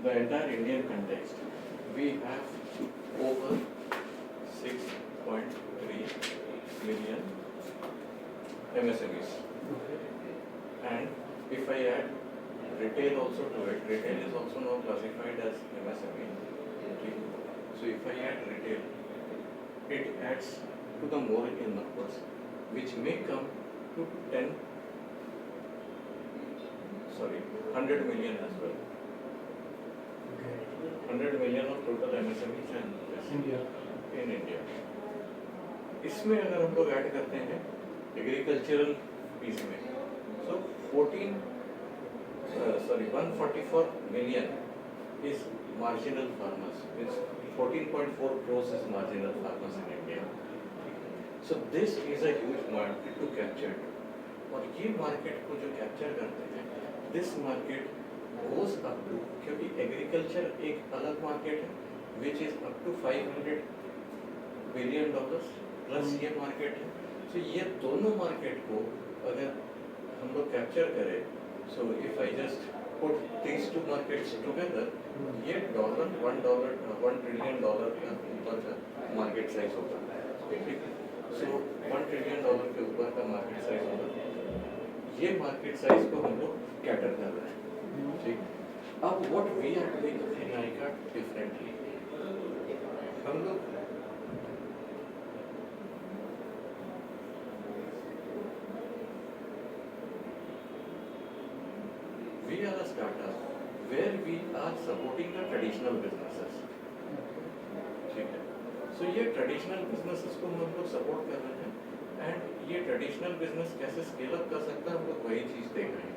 the entire Indian context, we have over 6.3 million MSMEs. And if I add retail also to it, retail is also now classified as MSME. Okay. So if I add retail, it adds to the more in numbers, which may come to 100 million as well. 100 million of total MSMEs in India. इसमें अगर हम लोग add करते हैं agricultural piece में, so 144 million is marginal farmers. It's 14.4 crores is marginal farmers in India. So this is a huge market to capture. और ये market को जो कैप्चर करते हैं, this market goes up to, क्योंकि एग्रीकल्चर एक अलग मार्केट है, which is up to $500 billion plus ये मार्केट है. So ये दोनों मार्केट को अगर हम लोग कैप्चर करें, so if I just put these two markets together, ये $1 trillion का ऊपर का मार्केट साइज होगा. So $1 trillion के ऊपर का मार्केट साइज होगा. ये मार्केट साइज को हम लोग कैटर कर रहे हैं. ठीक. अब what we are doing in ICAR differently, हम लोग we are a startup where we are supporting the traditional businesses. ठीक है. So ये traditional businesses को हम लोग सपोर्ट कर रहे हैं, and ये traditional business कैसे स्केल अप कर सकता है, हम लोग वही चीज देख रहे हैं.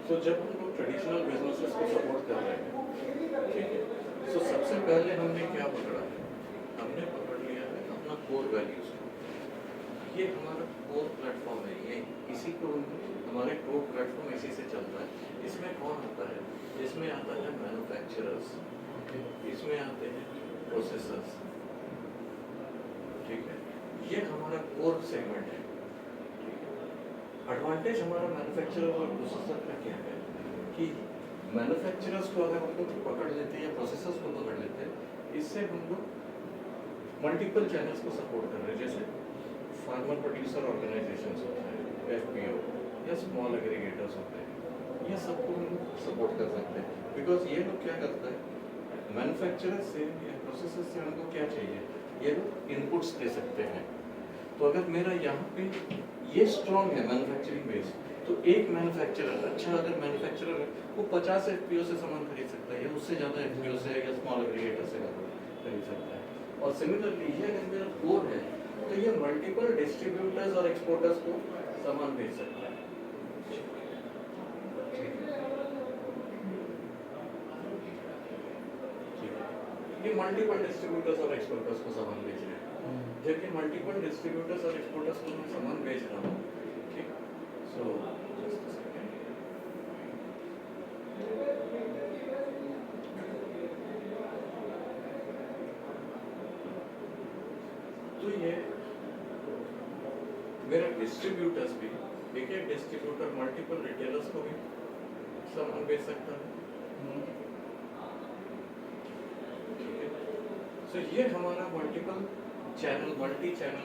तो जब हम लोग ट्रेडिशनल बिजनेसेस को सपोर्ट कर रहे हैं, ठीक है, तो सबसे पहले हमने क्या पकड़ा है, हमने पकड़ लिया है अपना कोर वैल्यूज को. ये हमारा कोर प्लेटफॉर्म है, ये इसी को हमारे कोर प्लेटफॉर्म इसी से चलता है. इसमें कौन आता है, इसमें आता है मैन्युफैक्चरर्स, इसमें आते हैं प्रोसेसर्स. ठीक है, ये हमारा कोर सेगमेंट है. एडवांटेज हमारा मैन्युफैक्चरर और प्रोसेसर का क्या है कि मैन्युफैक्चरर्स को अगर हम लोग पकड़ लेते हैं या प्रोसेसर्स को पकड़ लेते हैं, इससे हम लोग मल्टीपल चैनल्स को सपोर्ट कर रहे हैं. जैसे फार्मर प्रोड्यूसर ऑर्गेनाइजेशंस होते हैं, FPO या स्मॉल एग्रीगेटर्स होते हैं, ये सबको हम लोग सपोर्ट कर सकते हैं. बिकॉज ये लोग क्या करता है, मैन्युफैक्चरर से या प्रोसेसर से हमको क्या चाहिए, ये लोग इनपुट्स दे सकते हैं. तो अगर मेरा यहाँ पे ये स्ट्रॉन्ग है मैन्युफैक्चरिंग बेस, तो एक मैन्युफैक्चरर अच्छा अगर मैन्युफैक्चरर है, वो 50 FPO से सामान खरीद सकता है, या उससे ज़्यादा FPO से या स्मॉल एग्रीगेटर से खरीद सकता है. और सिमिलरली ये अगर मेरा कोर है, तो ये मल्टीपल डिस्ट्रीब्यूटर्स और एक्सपोर्टर्स को सामान भेज सकता है. ये मल्टीपल डिस्ट्रीब्यूटर्स और एक्सपोर्टर्स को सामान भेज रहे हैं, जबकि मल्टीपल डिस्ट्रीब्यूटर्स और एक्सपोर्टर्स को मैं सामान भेज रहा हूँ. ठीक. So just a second. तो ये मेरा डिस्ट्रीब्यूटर्स भी, देखिए डिस्ट्रीब्यूटर मल्टीपल रिटेलर्स को भी सामान भेज सकता है. तो ये हमारा मल्टी चैनल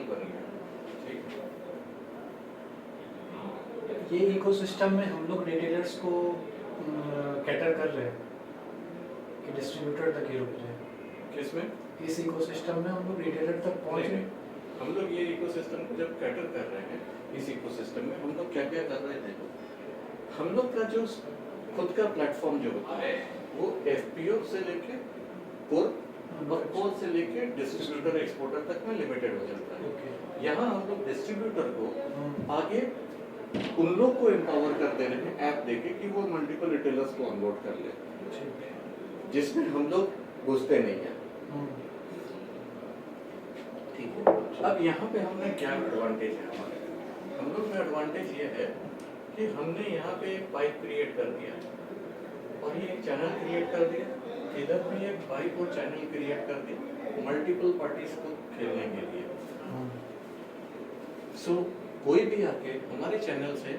बन गया. ठीक. ये इकोसिस्टम में हम लोग रिटेलर्स को कैटर कर रहे हैं कि डिस्ट्रीब्यूटर तक ही रुक जाए. किसमें? इस इकोसिस्टम में हम लोग रिटेलर तक पहुंच गए. हम लोग ये इकोसिस्टम को जब कैटर कर रहे हैं, इस इकोसिस्टम में हम लोग क्या क्या कर रहे थे, हम लोग का जो खुद का प्लेटफॉर्म जो होता है, वो FPO से लेके कोर और कोर से लेके डिस्ट्रीब्यूटर एक्सपोर्टर तक में लिमिटेड हो जाता है. यहाँ हम लोग डिस्ट्रीब्यूटर को आगे उन लोग को एम्पावर कर दे रहे हैं ऐप देके कि वो मल्टीपल रिटेलर्स को ऑनबोर्ड कर ले, जिसमें हम लोग घुसते नहीं हैं. ठीक है. अब यहाँ पे हमने क्या एडवांटेज है हमारे, हम लोग में एडवांटेज ये है कि हमने यहाँ पे एक पाइप क्रिएट कर दिया और ये एक चैनल क्रिएट कर दिया, इधर भी एक पाइप और चैनल क्रिएट कर दिया मल्टीपल पार्टीज को खेलने के लिए. सो कोई भी आके हमारे चैनल से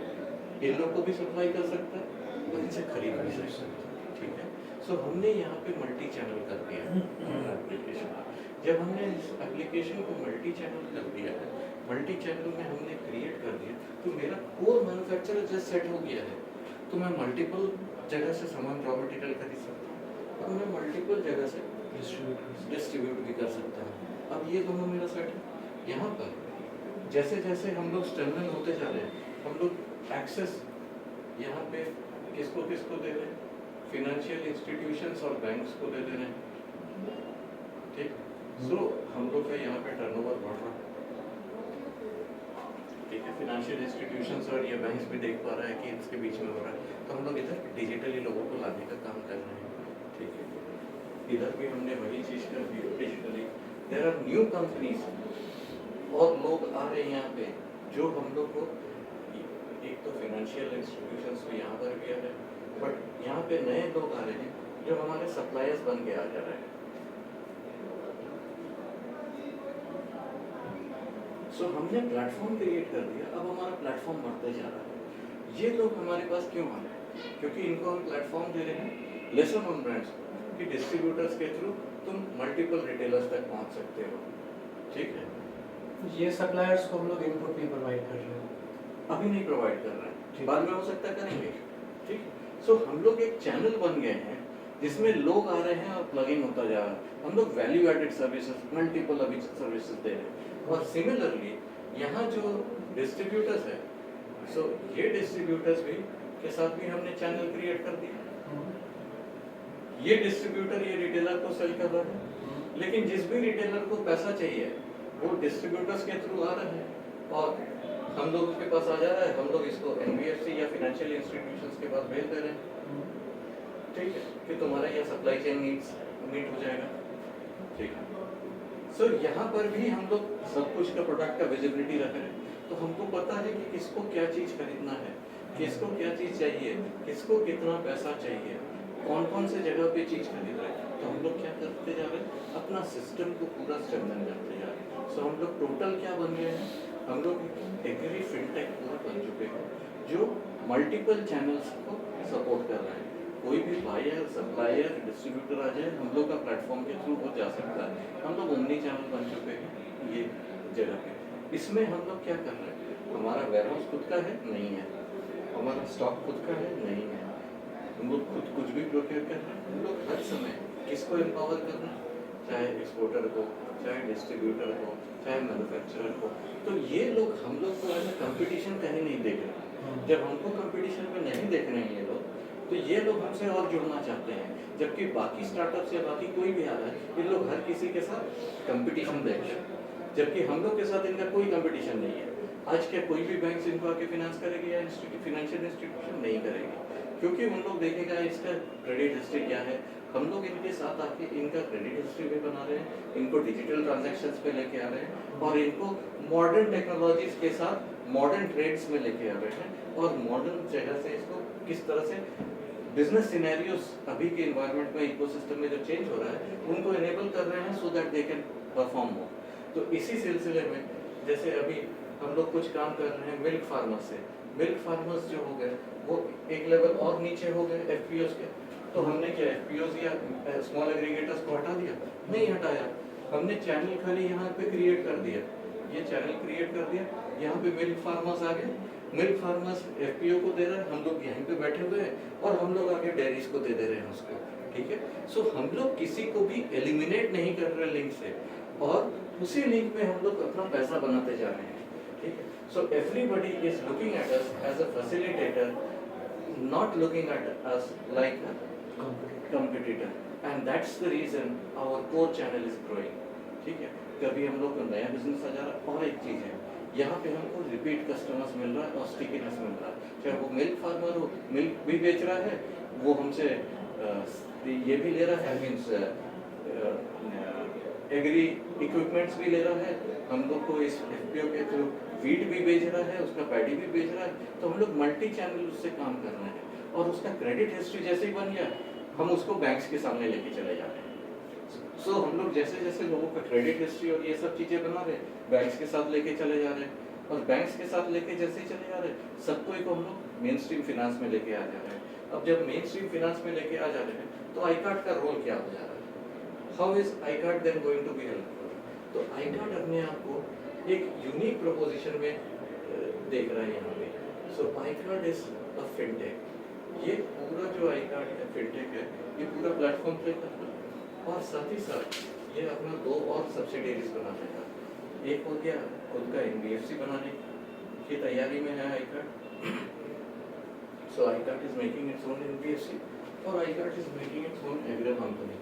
इन लोग को भी सप्लाई कर सकता है और इनसे खरीद भी सकता है, ठीक है। सो हमने यहाँ पे मल्टी चैनल कर दिया एप्लीकेशन। जब हमने इस एप्लीकेशन को मल्टी चैनल कर दिया है, मल्टी चैनल में हमने क्रिएट कर दिया, तो मेरा कोर मैन्युफैक्चरर जस्ट सेट हो गया है। तो मैं मल्टीपल जगह से सामान रॉ मटेरियल खरीद सकता हूँ और मैं मल्टीपल जगह से डिस्ट्रीब्यूट भी कर सकता हूँ। अब ये दोनों मेरा सेट है। यहाँ पर जैसे जैसे हम लोग स्ट्रेंथन होते जा रहे हैं, हम लोग एक्सेस यहाँ पे किसको किसको दे रहे हैं, फिनेंशियल इंस्टीट्यूशंस और बैंक्स को दे दे रहे हैं, ठीक। सो हम लोग का यहाँ पे टर्नओवर बढ़ रहा है, ठीक है। फिनेंशियल इंस्टीट्यूशंस और ये बैंक्स भी देख पा रहा है कि इसके बीच में हो रहा है, तो हम लोग इधर डिजिटली लोगों को लाने का काम कर रहे हैं, ठीक है। इधर भी हमने वही चीज़ कर दी digitally. There are new companies और लोग आ रहे हैं यहाँ पे जो हम लोग को, एक तो फिनेंशियल इंस्टीट्यूशंस तो यहाँ पर भी आ रहे हैं, बट यहाँ पे नए लोग आ रहे हैं जो हमारे सप्लायर्स बन के आ जा रहे हैं। सो हमने प्लेटफॉर्म क्रिएट कर दिया, अब हमारा प्लेटफॉर्म बढ़ते जा रहा है। ये लोग हमारे पास क्यों आ रहे हैं? क्योंकि इनको हम प्लेटफॉर्म दे रहे हैं लेसन ऑन ब्रांड्स कि डिस्ट्रीब्यूटर्स के थ्रू तुम मल्टीपल रिटेलर्स तक पहुंच सकते हो, ठीक है। ये सप्लायर्स को हम लोग इनपुट नहीं प्रोवाइड कर रहे हैं, अभी नहीं प्रोवाइड कर रहे हैं, ठीक। बाद में हो सकता है करेंगे, ठीक। सो हम लोग एक चैनल बन गए हैं जिसमें लोग आ रहे हैं और प्लगिंग होता जा रहा है। हम लोग वैल्यू एडेड सर्विसेज, मल्टीपल अभी सर्विसेज दे रहे हैं। और सिमिलरली यहाँ जो डिस्ट्रीब्यूटर्स है, सो ये डिस्ट्रीब्यूटर्स भी के साथ भी हमने चैनल क्रिएट कर दिया। ये डिस्ट्रीब्यूटर ये रिटेलर को सेल कर रहा है, लेकिन जिस भी रिटेलर को पैसा चाहिए वो डिस्ट्रीब्यूटर्स के थ्रू आ रहे हैं और हम लोगों के पास आ जा रहा है, हम लोग इसको एनबीएफसी या फिनेंशियल इंस्टीट्यूशंस के पास भेज दे रहे हैं, ठीक है, कि तुम्हारा ये सप्लाई चेन नीड्स मीट हो जाएगा, ठीक है। सो यहाँ पर भी हम लोग सब कुछ का प्रोडक्ट का विजिबिलिटी रख रहे हैं, तो हमको पता है कि किसको क्या चीज़ खरीदना है, किसको क्या चीज़ चाहिए, किसको कितना पैसा चाहिए, कौन कौन से जगह पे चीज़ खरीद रहे हैं। तो हम लोग क्या करते जा रहे हैं, अपना सिस्टम को पूरा स्ट्रेंथन करते जा रहे हैं। सो हम लोग टोटल क्या बन गए हैं, हम लोग एग्री फिनटेक पूरा बन चुके हैं जो मल्टीपल चैनल्स को सपोर्ट कर रहे हैं। कोई भी बायर, सप्लायर, डिस्ट्रीब्यूटर आ जाए, हम लोग का प्लेटफॉर्म के थ्रू वो जा सकता है। हम लोग ओमनी चैनल बन चुके हैं ये जगह पे। इसमें हम लोग क्या कर रहे हैं, हमारा वेयरहाउस खुद का है नहीं है, हमारा स्टॉक खुद का है नहीं है, हम लोग खुद कुछ भी प्रोक्योर कर रहे हैं। हम लोग हर समय किसको एम्पावर कर रहे हैं, चाहे एक्सपोर्टर को, चाहे डिस्ट्रीब्यूटर को, चाहे मैन्युफैक्चरर को। तो ये लोग हम लोग को ऐसा कंपटीशन कहीं नहीं देख रहे। जब हमको कंपटीशन में नहीं देख रहे हैं ये लोग, तो ये लोग हमसे और जुड़ना चाहते हैं, जबकि बाकी स्टार्टअप्स या बाकी कोई भी आ रहा है, ये लोग हर किसी के साथ कंपटीशन देख रहे हैं, जबकि हम लोग के साथ इनका कोई कंपटीशन नहीं है। आज क्या कोई भी बैंक इनको आके फिनेंस करेगी या फिनेंशियल इंस्टीट्यूशन नहीं करेगी, क्योंकि उन लोग देखेगा इसका क्रेडिट हिस्ट्री क्या है। हम लोग इनके साथ आके इनका क्रेडिट हिस्ट्री भी बना रहे हैं, इनको डिजिटल ट्रांजैक्शंस पे लेके आ रहे हैं और इनको मॉडर्न टेक्नोलॉजीज के साथ मॉडर्न ट्रेड्स में लेके आ रहे हैं और मॉडर्न जगह से इसको किस तरह से बिजनेस सिनेरियोस अभी के इन्वायरमेंट में, इकोसिस्टम में जो चेंज हो रहा है उनको एनेबल कर रहे हैं so that they can perform more. तो इसी सिलसिले में जैसे अभी हम लोग कुछ काम कर रहे हैं मिल्क फार्मर्स से, मिल्क फार्मर्स जो हो गए वो एक लेवल और नीचे हो गए एफपीओस के, तो हमने क्या एफपीओस या स्मॉल एग्रीगेटर्स को हटा दिया? नहीं हटाया, हमने चैनल खाली यहाँ पे क्रिएट कर दिया, ये चैनल क्रिएट कर दिया, यहाँ पे मिल्क फार्मर्स आ गए, मिल्क फार्मर्स एफपीओ को दे रहे हैं, हम लोग यहीं पे बैठे हुए हैं और हम लोग आगे डेयरीज को दे रहे हैं उसको, ठीक है। सो हम लोग किसी को भी एलिमिनेट नहीं कर रहे लिंक से और उसी लिंक में हम लोग अपना पैसा बनाते जा रहे हैं, ठीक है। So everybody is looking at us as a facilitator, not looking at us like a competitor, and that's the reason our core channel is growing, ठीक है। कभी हम लोग को नया बिजनेस आ जा रहा है और एक चीज़ है, यहाँ पे हमको रिपीट कस्टमर्स मिल रहा है और स्टिकीनेस मिल रहा है, चाहे वो मिल्क फार्मर हो, मिल्क भी बेच रहा है, वो हमसे ये भी ले रहा है, मीन्स एग्री इक्विपमेंट्स भी ले रहा है, हम लोग को इस एफपीओ के थ्रू वीट भी बेच रहा है, उसका पैडी भी बेच रहा है, तो हम लोग मल्टी चैनल उससे काम कर रहे हैं और उसका क्रेडिट हिस्ट्री जैसे ही बन गया हम उसको बैंक्स के सामने लेके चले जा रहे हैं। सो हम लोग जैसे जैसे लोगों का क्रेडिट हिस्ट्री और ये सब चीज़ें बना रहे हैं, बैंक्स के साथ लेके चले जा रहे हैं और बैंक्स के साथ लेके जैसे ही चले जा रहे हैं, सबको एक हम लोग मेन स्ट्रीम फिनांस में लेके आ जा रहे हैं। अब जब मेन स्ट्रीम फिनांस में लेके आ जा रहे हैं तो आई कार्ड का रोल क्या हो जा रहा है? How is I card then going to be helpful? तो आई कार्ड अपने आप को एक यूनिक प्रोपोजिशन में देख रहा है यहाँ पे। So I card is a fintech. ये पूरा जो आई कार्ड है फिनटेक है, ये पूरा प्लेटफॉर्म प्ले कर रहा है और साथ ही साथ ये अपना 2 और सब्सिडियरीज बना देगा। एक हो गया खुद का एनबीएफसी बनाने की तैयारी में है I card. So I card is making its own NBFC और I card is making its own agro company.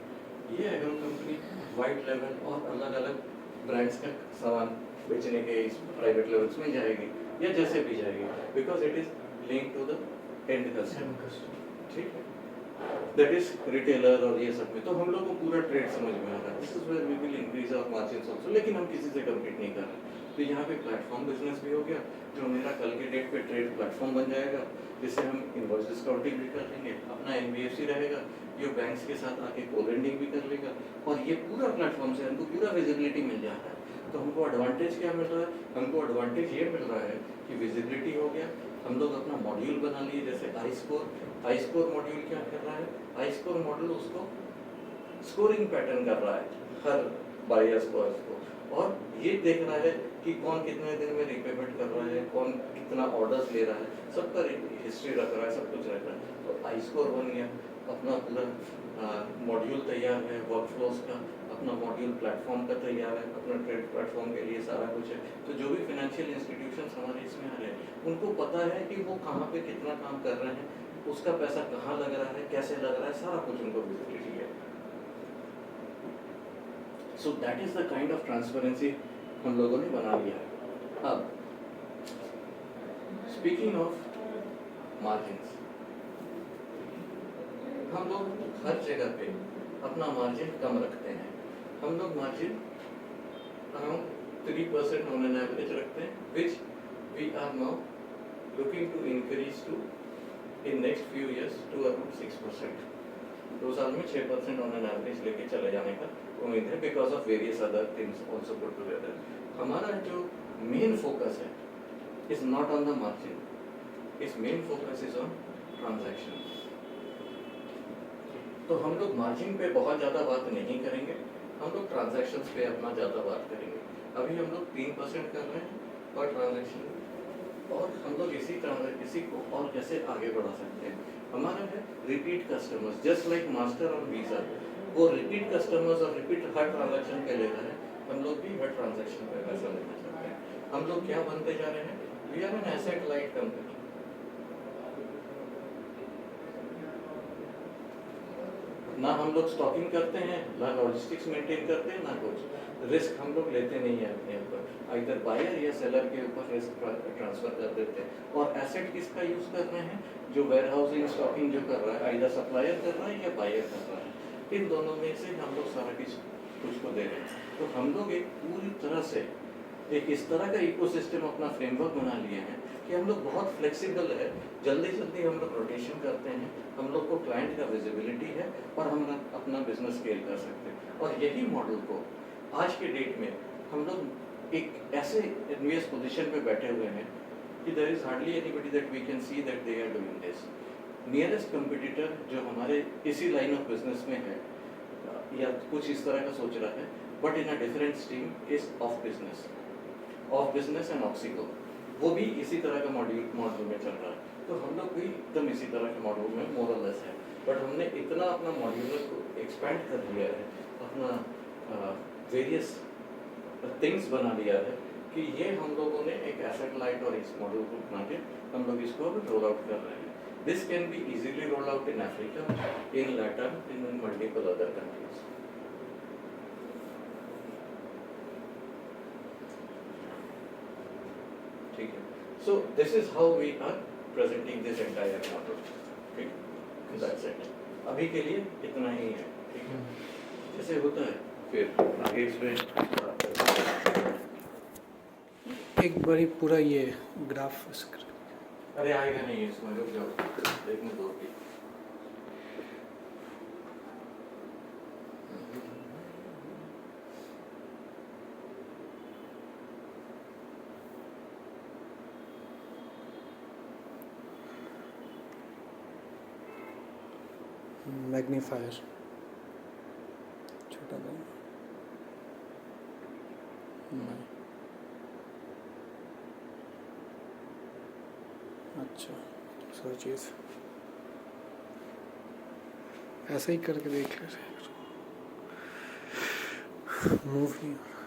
ये एग्रो कंपनी वाइड लेवल और अलग अलग ब्रांड्स का सामान बेचने के इस प्राइवेट लेवल्स में जाएगी या जैसे भी जाएगी, because it is link to the end customer. ठीक है, दैट इज रिटेलर और ये सब में तो हम लोग को पूरा ट्रेड समझ में आ रहा है। This is where we will increase our margins also, लेकिन हम किसी से कम्पीट नहीं कर रहे। तो यहाँ पे प्लेटफॉर्म बिजनेस भी हो गया, जो मेरा कल के डेट पे ट्रेड प्लेटफॉर्म बन जाएगा, जिससे हम इनवॉइस डिस्काउंटिंग भी कर लेंगे, अपना एनबीएफसी रहेगा, ये बैंक्स के साथ आके को-लेंडिंग भी कर लेगा और ये पूरा प्लेटफॉर्म से हमको पूरा विजिबिलिटी मिल जाता है। तो हमको एडवांटेज क्या मिल रहा है? हमको एडवांटेज ये मिल रहा है कि विजिबिलिटी हो गया, हम लोग अपना मॉड्यूल बना लिए, जैसे आई स्कोर मॉड्यूल क्या कर रहा है? आई स्कोर मॉड्यूल उसको स्कोरिंग पैटर्न कर रहा है हर बायर्स को, और ये देख रहा है कि कौन कितने दिन में रिपेमेंट कर रहा है, कौन कितना ऑर्डर्स ले रहा है, सबका हिस्ट्री रख रहा है, सब कुछ रख रहा है। तो आई स्कोर बन गया, अपना पूरा मॉड्यूल तैयार है, वर्कफ्लोज का अपना मॉड्यूल प्लेटफॉर्म का तैयार है, अपना ट्रेड प्लेटफॉर्म के लिए सारा कुछ है। तो जो भी फाइनेंशियल इंस्टीट्यूशंस हमारे इसमें आ रहे हैं, उनको पता है कि वो कहाँ पे कितना काम कर रहे हैं, उसका पैसा कहाँ लग रहा है, कैसे लग रहा है, सारा कुछ उनको विजिबिलिटी है। So that is the kind of transparency हम लोगों ने बना लिया है। अब स्पीकिंग ऑफ मार्जिन्स, हम लोग हर जगह पे अपना मार्जिन कम रखते हैं। हम लोग margin around 3% on an average रखते हैं, which we are now looking to increase to in next few years to around 6%। 2 साल में 6% ऑन एन एवरेज लेके चले जाने का उम्मीद है, because of various other things also put together. हमारा जो मेन फोकस है is not on the margin, इस main focus is on transaction. तो हम लोग मार्जिन पे बहुत ज़्यादा बात नहीं करेंगे, हम लोग ट्रांजैक्शंस पे अपना ज़्यादा बात करेंगे। अभी हम लोग 3% कर रहे हैं पर ट्रांजैक्शन, और हम लोग इसी को और कैसे आगे बढ़ा सकते हैं। हमारा है repeat customers, just like master और वीज़ा, वो रिपीट कस्टमर्स और रिपीट हर ट्रांजैक्शन पे ले रहे हैं, हम लोग भी हर ट्रांजैक्शन पे पैसा लेना चाहते हैं। हम लोग क्या बनते जा रहे हैं? We are an asset light company. ना हम लोग स्टॉकिंग करते हैं, ना लॉजिस्टिक्स मेंटेन करते हैं, ना कुछ रिस्क हम लोग लेते नहीं है अपने ऊपर, आइदर बायर या सेलर के ऊपर रिस्क ट्रांसफर कर देते हैं। और एसेट किसका यूज कर रहे हैं? जो वेयर हाउसिंग स्टॉकिंग जो कर रहा है, आइदर सप्लायर कर रहा है या बायर कर रहा है, इन दोनों में से हम लोग सारा कुछ को दे रहे हैं। तो हम लोग एक पूरी तरह से एक इस तरह का इकोसिस्टम अपना फ्रेमवर्क बना लिए हैं कि हम लोग बहुत फ्लेक्सिबल है, जल्दी जल्दी हम लोग रोटेशन करते हैं, हम लोग को क्लाइंट का विजिबिलिटी है और हम अपना बिजनेस स्केल कर सकते हैं। और यही मॉडल को आज के डेट में हम लोग एक ऐसे इन्वेस्ट पोजीशन पे बैठे हुए हैं कि there is hardly anybody that we can see that they are doing this. Nearest competitor जो हमारे इसी लाइन ऑफ बिजनेस में है या कुछ इस तरह का सोच रहा है, but in a different stream, is of business and ऑक्सीको, वो भी इसी तरह का मॉडल में चल रहा है। तो हम लोग भी एकदम इसी तरह के मॉडल में मोर और लेस है, बट हमने इतना अपना मॉड्यूलर को एक्सपेंड कर दिया है, अपना वेरियस थिंग्स बना लिया है कि ये हम लोगों ने एक एसेट लाइट और इस मॉडल को बना के हम लोग इसको अब रोल आउट कर रहे हैं। This can be easily roll out in Africa, in Layton, in multiple other countries. ठीक है, so this is how we are presenting this entire model. ठीक, that's it. अभी के लिए इतना ही है, ठीक है। जैसे होता है फिर आगे इसमें एक बारी पूरा ये ग्राफ, अरे आएगा नहीं इसमें, रुक जाओ, देखने दो अभी। मैग्नीफायर छोटा करना नहीं अच्छा दूसरा चीज़ ऐसा ही करके देख ले मूव नहीं हो रहा